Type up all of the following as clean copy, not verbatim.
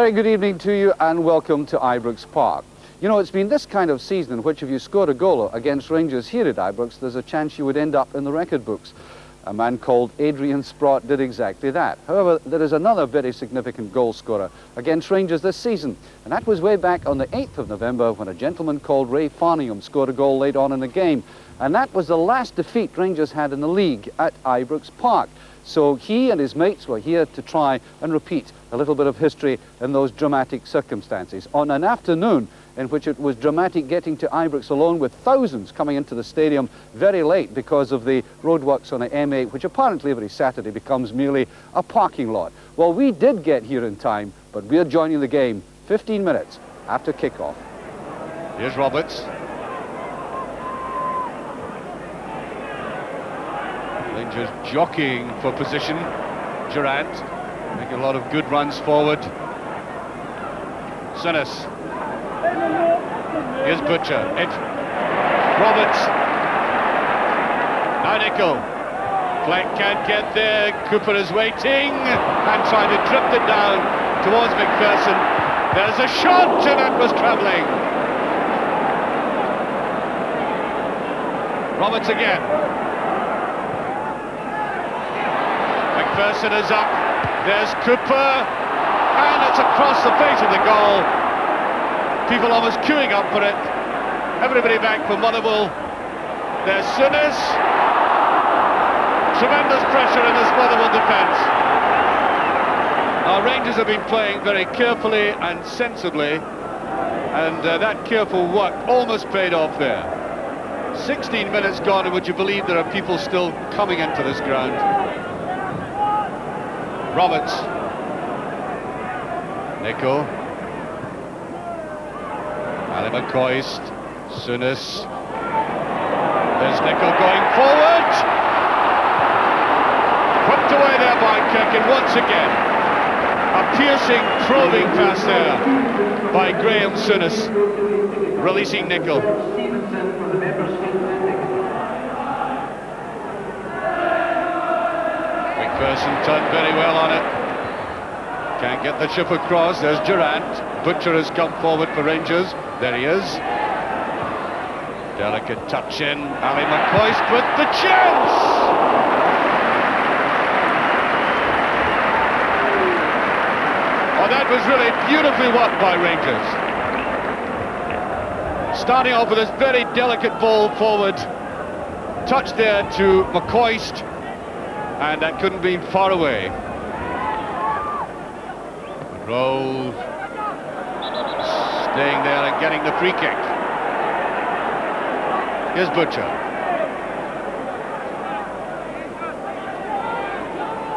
very good evening to you and welcome to Ibrox Park. You know, it's been this kind of season in which if you scored a goal against Rangers here at Ibrox, there's a chance you would end up in the record books. A man called Adrian Sprott did exactly that. However, there is another very significant goal scorer against Rangers this season, and that was way back on the 8th of November when a gentleman called Ray Farningham scored a goal late on in the game. And that was the last defeat Rangers had in the league at Ibrox Park. So he and his mates were here to try and repeat a little bit of history in those dramatic circumstances. On an afternoon in which it was dramatic getting to Ibrox alone, with thousands coming into the stadium very late because of the roadworks on the M8, which apparently every Saturday becomes merely a parking lot. Well, we did get here in time, but we're joining the game 15 minutes after kickoff. Here's Roberts. Rangers jockeying for position. Durant making a lot of good runs forward. Sinis. Here's Butcher. It's Roberts. Now Nicol. Flank can't get there. Cooper is waiting and trying to drift it down towards McPherson. There's a shot, and that was travelling. Roberts again. McPherson is up. There's Cooper, and it's across the face of the goal. People almost queuing up for it. Everybody back for Motherwell. There's Sinis. Tremendous pressure in this Motherwell defence. Our Rangers have been playing very carefully and sensibly, and that careful work almost paid off there. 16 minutes gone, and would you believe there are people still coming into this ground? Roberts. Nicol. Ali McCoist. Sinis. There's Nicol going forward. Put away there by Kirkin once again. A piercing, probing pass there by Graham Sinis, releasing Nicol. McPherson turned very well on it. Can't get the chip across. There's Durant. Butcher has come forward for Rangers. There he is. Delicate touch in. Ali McCoist with the chance! Oh, that was really beautifully worked by Rangers. Starting off with this very delicate ball forward. Touch there to McCoist. And that couldn't be far away. Rowe staying there and getting the free kick. Here's Butcher.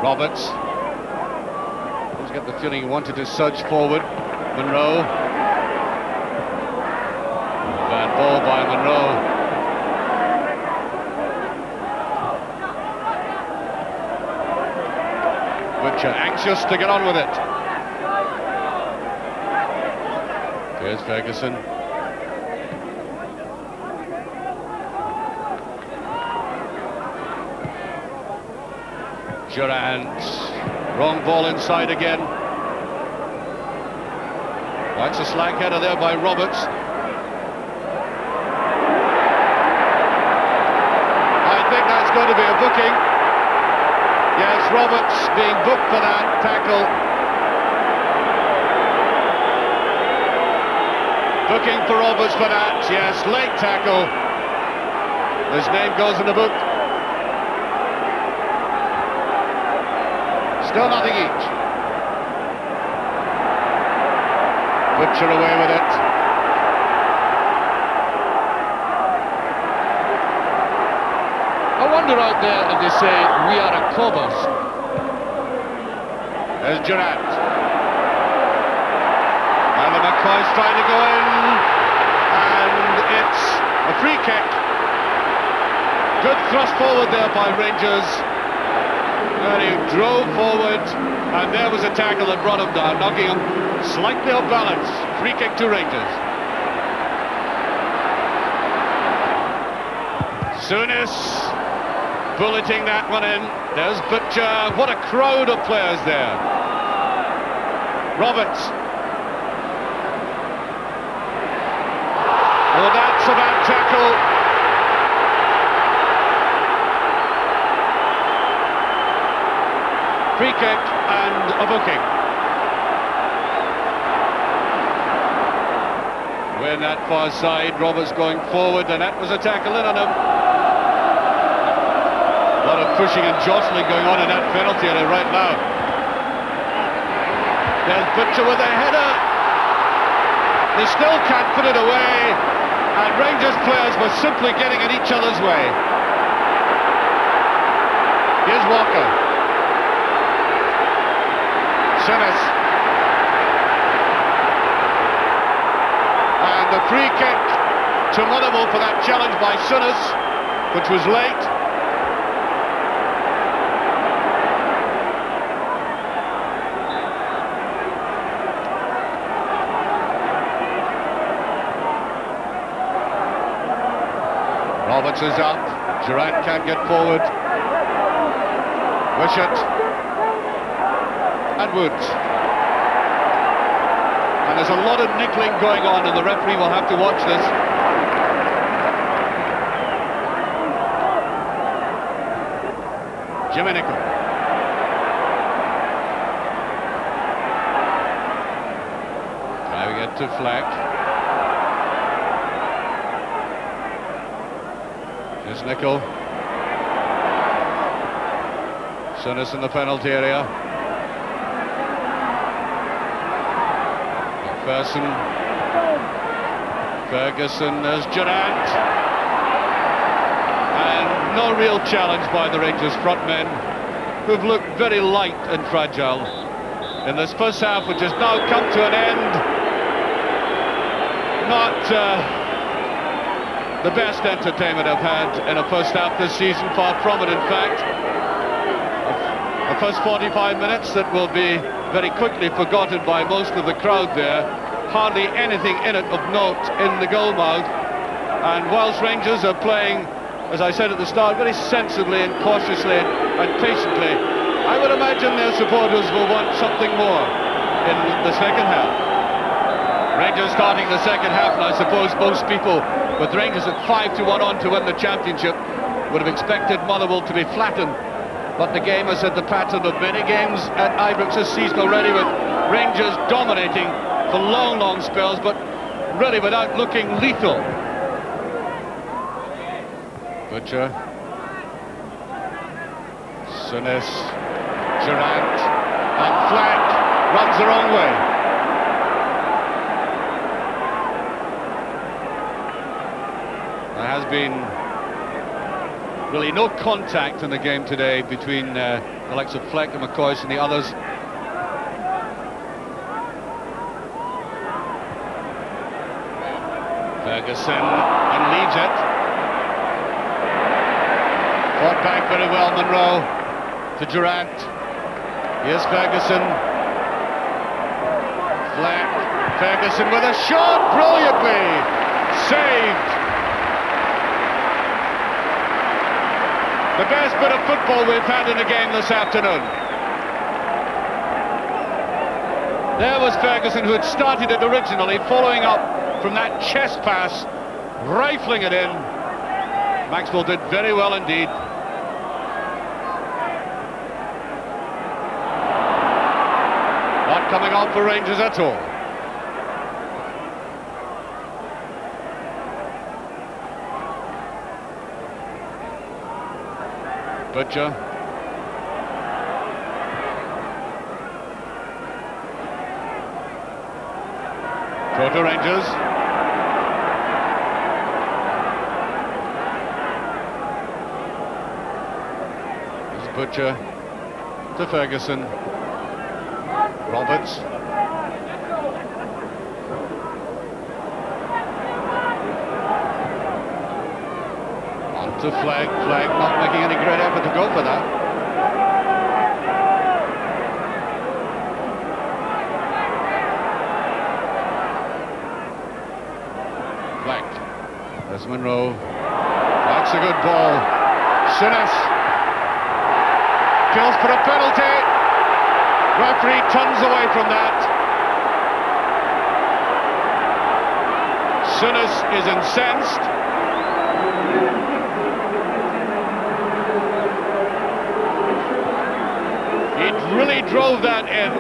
Roberts. He's got the feeling he wanted to surge forward. Monroe. Bad ball by Monroe. Butcher anxious to get on with it. There's Ferguson. Durant. Wrong ball inside again. That's a slack header there by Roberts. I think that's going to be a booking. Yes, Roberts being booked for that tackle. Booking for Roberts for that, yes, late tackle. His name goes in the book. Still nothing each. Butcher away with it. I wonder out there if they say, we are a Cobos. There's Durant. And the McCoy's trying to go in. And it's a free kick. Good thrust forward there by Rangers. And he drove forward. And there was a tackle that brought him down, knocking him slightly off balance. Free kick to Rangers. Sinis bulleting that one in. There's Butcher. What a crowd of players there. Roberts. Oh, that's a bad tackle. Free kick and a booking. When that far side, Roberts going forward, and that was a tackle in on him. A lot of pushing and jostling going on in that penalty area right now. There's Butcher with a header. They still can't put it away, and Rangers players were simply getting in each other's way. Here's Walker. Sinis. And the free kick to Motherwell for that challenge by Sinis, which was late. Roberts is up. Durant can't get forward. Wishart. And Woods. And there's a lot of nickling going on, and the referee will have to watch this. Jimmy Nicholl. Driving it to Fleck. Here's Nicholl. Sinis in the penalty area. McPherson. Ferguson. There's Durant. And no real challenge by the Rangers front men, who've looked very light and fragile in this first half, which has now come to an end. Not the best entertainment I've had in a first half this season, far from it in fact. The first 45 minutes that will be very quickly forgotten by most of the crowd there. Hardly anything in it of note in the goal mouth. And whilst Rangers are playing, as I said at the start, very sensibly and cautiously and patiently, I would imagine their supporters will want something more in the second half. Rangers starting the second half, and I suppose most people with Rangers at 5-1 on to win the championship would have expected Motherwell to be flattened. But the game has had the pattern of many games at Ibrox this season already, with Rangers dominating for long, long spells, but really without looking lethal. Butcher. Sinis. Durant. And Fleck runs the wrong way. There has been really no contact in the game today between the likes of Fleck and McCoy and the others. Ferguson, and leads it. Fought back very well, Monroe to Durant. Here's Ferguson. Fleck. Ferguson with a shot, brilliantly saved. The best bit of football we've had in the game this afternoon. There was Ferguson, who had started it originally, following up from that chest pass, rifling it in. Maxwell did very well indeed. Not coming on for Rangers at all. Butcher. Throw to Rangers. There's Butcher to Ferguson. Roberts. To Fleck not making any great effort to go for that. Fleck. There's Monroe. That's a good ball. Sinis. Kills for a penalty. Referee turns away from that. Souness is incensed. He really drove that in,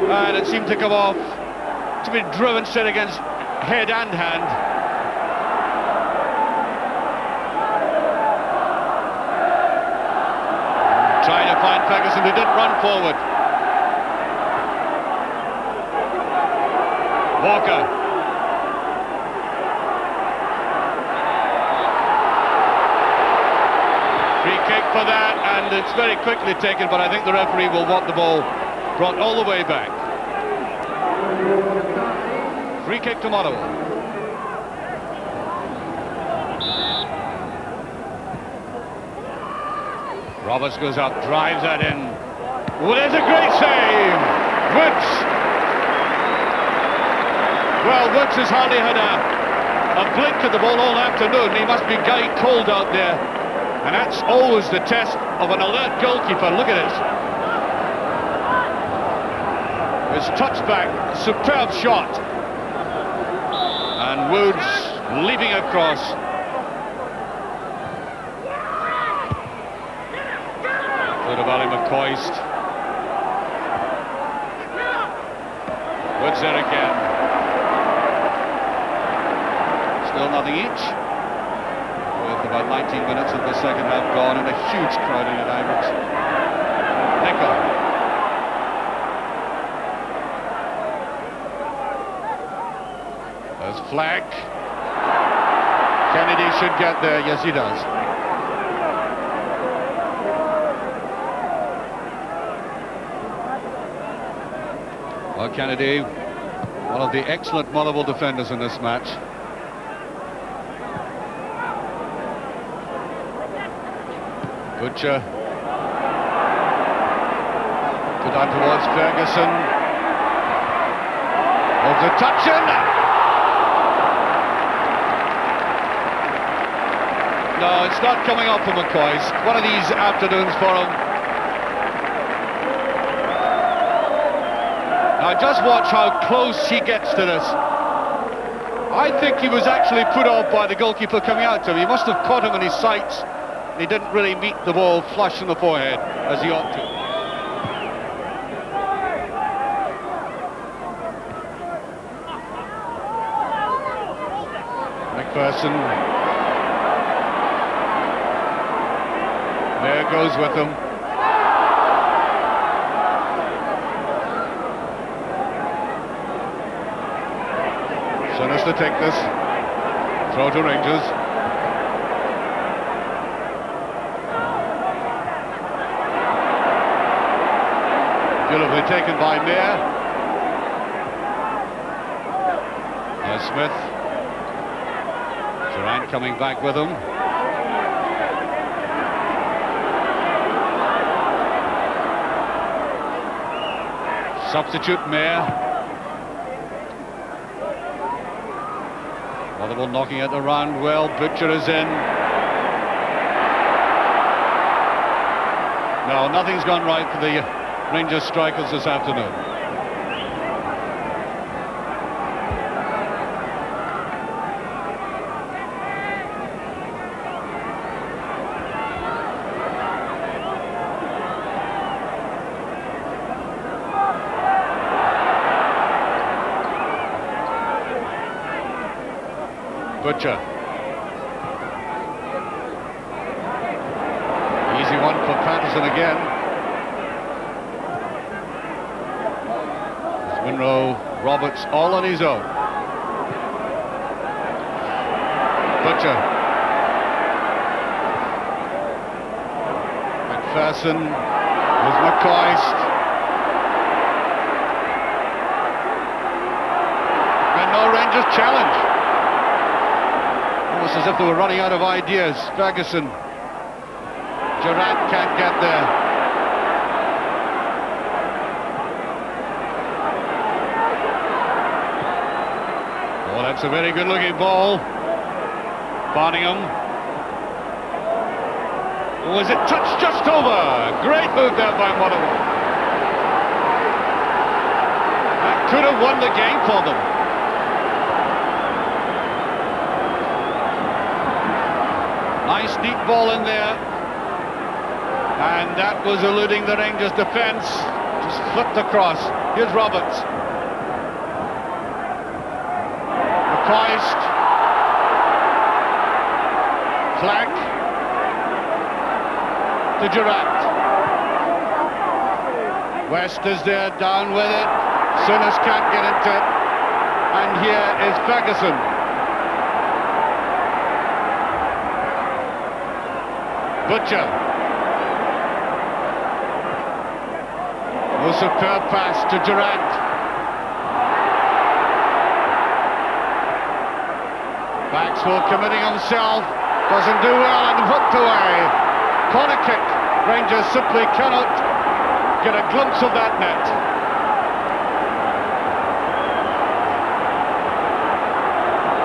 and it seemed to come off to be driven straight against head and hand. Trying to find Ferguson, who didn't run forward. Walker. Free kick for that, and it's very quickly taken, but I think the referee will want the ball brought all the way back. Free kick to Motherwell. Roberts goes up, drives that in. Oh, there's a great save! Woods! Well, Woods has hardly had a blink at the ball all afternoon. He must be going cold out there. And that's always the test of an alert goalkeeper. Look at it. His touchback, superb shot. And Woods leaping across. Good of Ali McCoist. Woods there again. Still nothing each. With about 19 minutes of the second half gone and a huge crowd in at Ibrox. Nicol. There's flag. Kennedy should get there. Yes, he does. Well, Kennedy, one of the excellent Motherwell defenders in this match. Butcher. Put on towards Ferguson. Of the touch in. No, it's not coming up for McCoist. One of these afternoons for him. Now just watch how close he gets to this. I think he was actually put off by the goalkeeper coming out to him. He must have caught him in his sights. He didn't really meet the ball flush in the forehead as he ought to. McPherson. There goes with him. Souness to take this. Throw to Rangers. Beautifully taken by Mayer. There's Smith. Durant coming back with him. Substitute Mayer. Motherwell knocking it around well. Butcher is in. No, nothing's gone right for the Rangers strikers this afternoon. Butcher. Easy one for Patterson again. Winrow, Roberts, all on his own. Butcher. McPherson with McCoist. And no Rangers challenge. Almost as if they were running out of ideas. Ferguson. Durant can't get there. Oh, that's a very good-looking ball. Barningham. Was it touched just over? Great move there by Motherwell. That could have won the game for them. Nice deep ball in there. And that was eluding the Rangers defence. Just flipped across. Here's Roberts. McCoist. Flack. To Durant. West is there, down with it. Sinners can't get into it. And here is Ferguson. Butcher. A superb pass to Durant. Maxwell committing himself. Doesn't do well and hooked away. Corner kick. Rangers simply cannot get a glimpse of that net.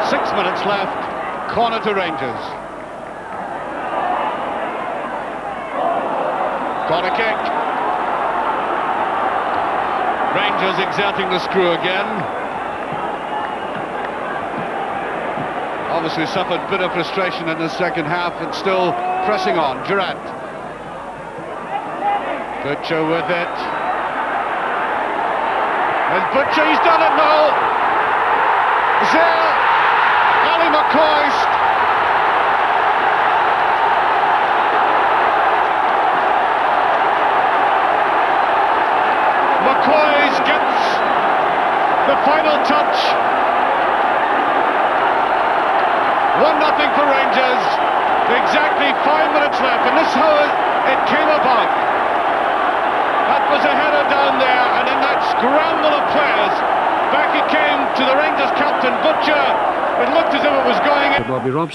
Six minutes left. Corner to Rangers. Corner kick. Rangers exerting the screw again. Obviously suffered a bit of frustration in the second half and still pressing on. Durant. Butcher with it. There's Butcher, he's done it now. There. Ali McCoist. McCoist gets the final touch. 1-0 for Rangers. Exactly 5 minutes left, and this is how it came about. That was a header down there, and in that scramble of players, back it came to the Rangers captain, Butcher. It looked as if it was going in. Bobby Robson.